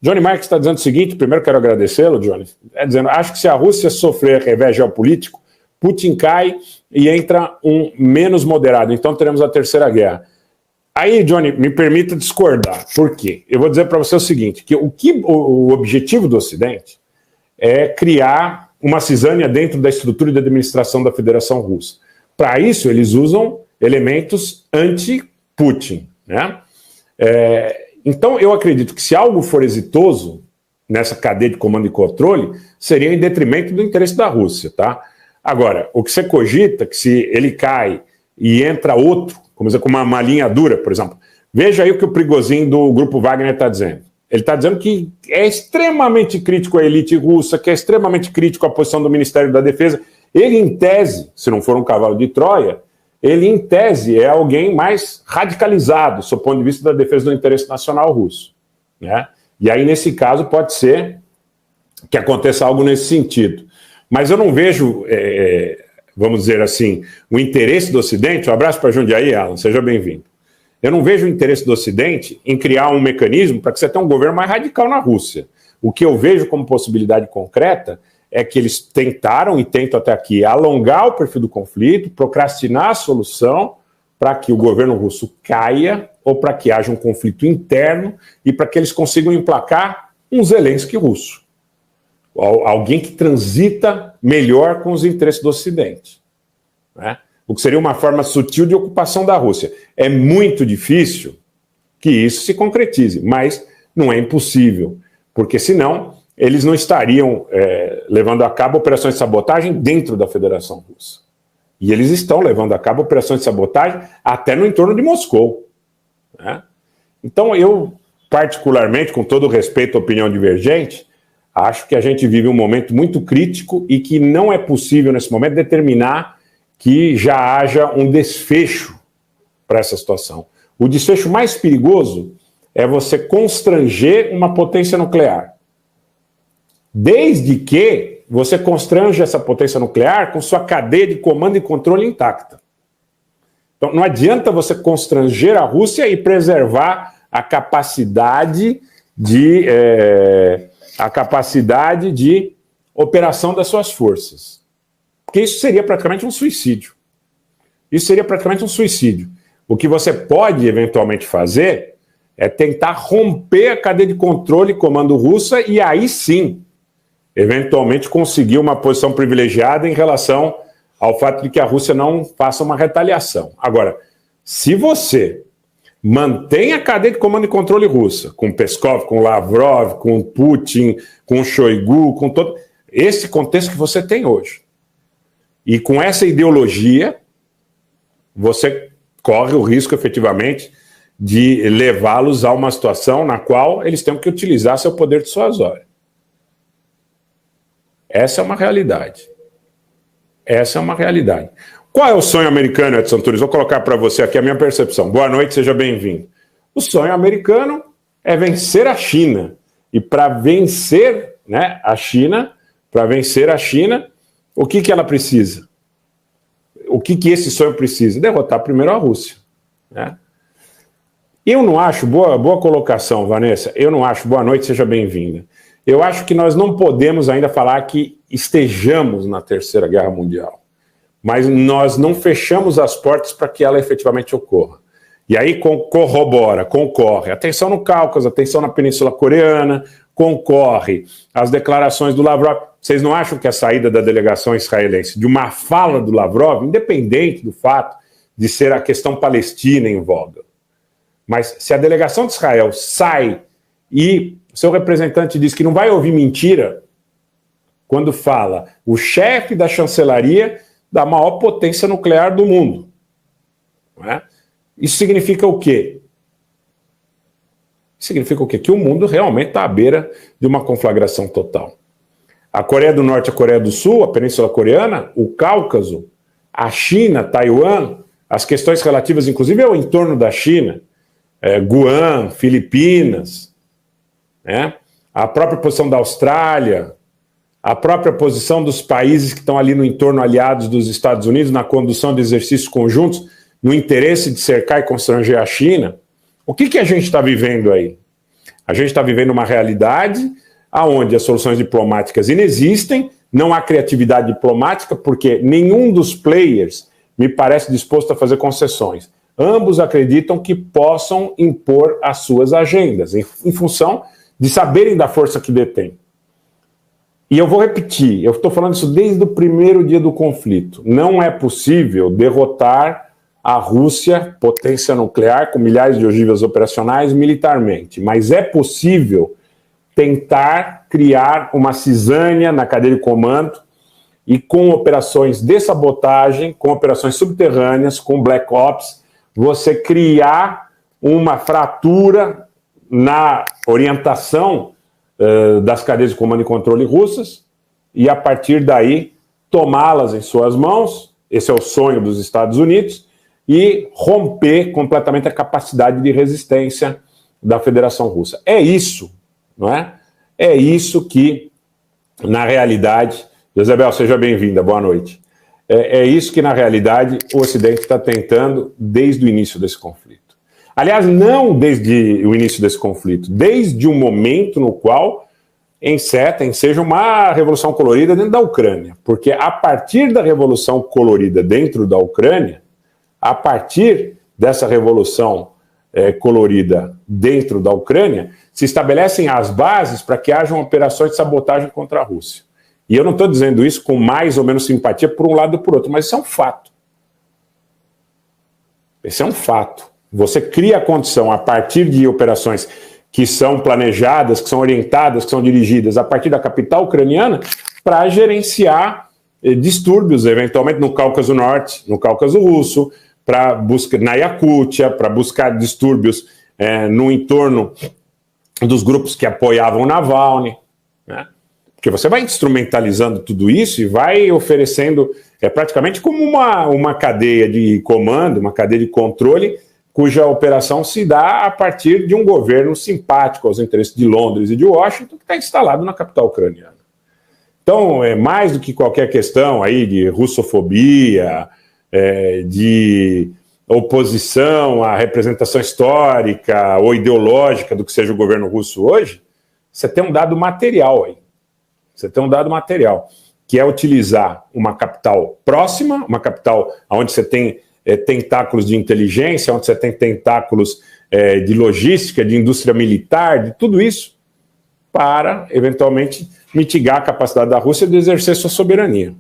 Johnny Marques está dizendo o seguinte, primeiro quero agradecê-lo, Johnny, dizendo, acho que se a Rússia sofrer revés geopolítico, Putin cai e entra um menos moderado, então teremos a terceira guerra. Aí, Johnny, me permita discordar. Por quê? Eu vou dizer para você o seguinte, que o objetivo do Ocidente é criar uma cisânia dentro da estrutura de administração da Federação Russa. Para isso, eles usam elementos anti-Putin, né? Então, eu acredito que se algo for exitoso nessa cadeia de comando e controle, seria em detrimento do interesse da Rússia, tá? Agora, o que você cogita, que se ele cai e entra outro, como dizer, com uma linha dura, por exemplo, veja aí o que o Prigozhin do Grupo Wagner está dizendo. Ele está dizendo que é extremamente crítico à elite russa, que é extremamente crítico à posição do Ministério da Defesa. Ele, em tese, se não for um cavalo de Troia, ele, em tese, é alguém mais radicalizado, do ponto de vista da defesa do interesse nacional russo, né? E aí, nesse caso, pode ser que aconteça algo nesse sentido. Mas eu não vejo, vamos dizer assim, o interesse do Ocidente... Um abraço para Jundiaí, Alan, seja bem-vindo. Eu não vejo o interesse do Ocidente em criar um mecanismo para que você tenha um governo mais radical na Rússia. O que eu vejo como possibilidade concreta é que eles tentaram e tentam até aqui alongar o perfil do conflito, procrastinar a solução para que o governo russo caia ou para que haja um conflito interno e para que eles consigam emplacar um Zelensky russo. Alguém que transita melhor com os interesses do Ocidente, né? O que seria uma forma sutil de ocupação da Rússia. É muito difícil que isso se concretize, mas não é impossível, porque senão eles não estariam levando a cabo operações de sabotagem dentro da Federação Russa. E eles estão levando a cabo operações de sabotagem até no entorno de Moscou, né? Então eu, particularmente, com todo o respeito à opinião divergente, acho que a gente vive um momento muito crítico e que não é possível, nesse momento, determinar que já haja um desfecho para essa situação. O desfecho mais perigoso é você constranger uma potência nuclear. Desde que você constrange essa potência nuclear com sua cadeia de comando e controle intacta. Então, não adianta você constranger a Rússia e preservar a capacidade de operação das suas forças. Porque isso seria praticamente um suicídio. Isso seria praticamente um suicídio. O que você pode eventualmente fazer é tentar romper a cadeia de controle e comando russa e aí sim, eventualmente conseguir uma posição privilegiada em relação ao fato de que a Rússia não faça uma retaliação. Agora, se você mantém a cadeia de comando e controle russa, com Peskov, com Lavrov, com Putin, com Shoigu, com todo esse contexto que você tem hoje, e com essa ideologia, você corre o risco, efetivamente, de levá-los a uma situação na qual eles têm que utilizar seu poder dissuasório. Essa é uma realidade. Essa é uma realidade. Qual é o sonho americano, Edson Tunes? Vou colocar para você aqui a minha percepção. Boa noite, seja bem-vindo. O sonho americano é vencer a China. E para vencer, né, a China, o que ela precisa? O que esse sonho precisa? Derrotar primeiro a Rússia, né? Eu não acho, boa colocação, Vanessa, eu não acho, boa noite, seja bem-vinda. Eu acho que nós não podemos ainda falar que estejamos na Terceira Guerra Mundial, mas nós não fechamos as portas para que ela efetivamente ocorra. E aí concorre a tensão no Cáucaso, a tensão na Península Coreana, concorre as declarações do Lavrov. Vocês não acham que a saída da delegação israelense, de uma fala do Lavrov, independente do fato de ser a questão palestina em voga, mas se a delegação de Israel sai e seu representante diz que não vai ouvir mentira, quando fala o chefe da chancelaria da maior potência nuclear do mundo, não é? Isso significa o quê? Significa o quê? Que o mundo realmente está à beira de uma conflagração total. A Coreia do Norte, a Coreia do Sul, a Península Coreana, o Cáucaso, a China, Taiwan, as questões relativas, inclusive, ao entorno da China, Guam, Filipinas, né? A própria posição da Austrália, a própria posição dos países que estão ali no entorno aliados dos Estados Unidos na condução de exercícios conjuntos, no interesse de cercar e constranger a China. O que a gente está vivendo aí? A gente está vivendo uma realidade onde as soluções diplomáticas inexistem, não há criatividade diplomática, porque nenhum dos players me parece disposto a fazer concessões. Ambos acreditam que possam impor as suas agendas, em função de saberem da força que detêm. E eu vou repetir, eu estou falando isso desde o primeiro dia do conflito. Não é possível derrotar a Rússia, potência nuclear, com milhares de ogivas operacionais, militarmente. Mas é possível tentar criar uma cisânia na cadeia de comando e com operações de sabotagem, com operações subterrâneas, com Black Ops, você criar uma fratura na orientação das cadeias de comando e controle russas e, a partir daí, tomá-las em suas mãos. Esse é o sonho dos Estados Unidos, e romper completamente a capacidade de resistência da Federação Russa. É isso, não é? É isso que, na realidade... Josebel, seja bem-vinda, boa noite. É isso que, na realidade, o Ocidente está tentando desde o início desse conflito. Aliás, não desde o início desse conflito, desde o momento no qual enseja uma revolução colorida dentro da Ucrânia. Porque a partir da revolução colorida dentro da Ucrânia, a partir dessa revolução colorida dentro da Ucrânia, se estabelecem as bases para que hajam operações de sabotagem contra a Rússia. E eu não estou dizendo isso com mais ou menos simpatia por um lado ou por outro, mas isso é um fato. Esse é um fato. Você cria a condição a partir de operações que são planejadas, que são orientadas, que são dirigidas a partir da capital ucraniana para gerenciar distúrbios, eventualmente no Cáucaso Norte, no Cáucaso Russo, para buscar na Iacútia, para buscar distúrbios no entorno dos grupos que apoiavam Navalny, né? Porque você vai instrumentalizando tudo isso e vai oferecendo, praticamente como uma cadeia de comando, uma cadeia de controle, cuja operação se dá a partir de um governo simpático aos interesses de Londres e de Washington, que está instalado na capital ucraniana. Então, mais do que qualquer questão aí de russofobia, de oposição à representação histórica ou ideológica do que seja o governo russo hoje, você tem um dado material aí. Você tem um dado material, que é utilizar uma capital próxima, uma capital onde você tem tentáculos de inteligência, onde você tem tentáculos de logística, de indústria militar, de tudo isso, para, eventualmente, mitigar a capacidade da Rússia de exercer sua soberania.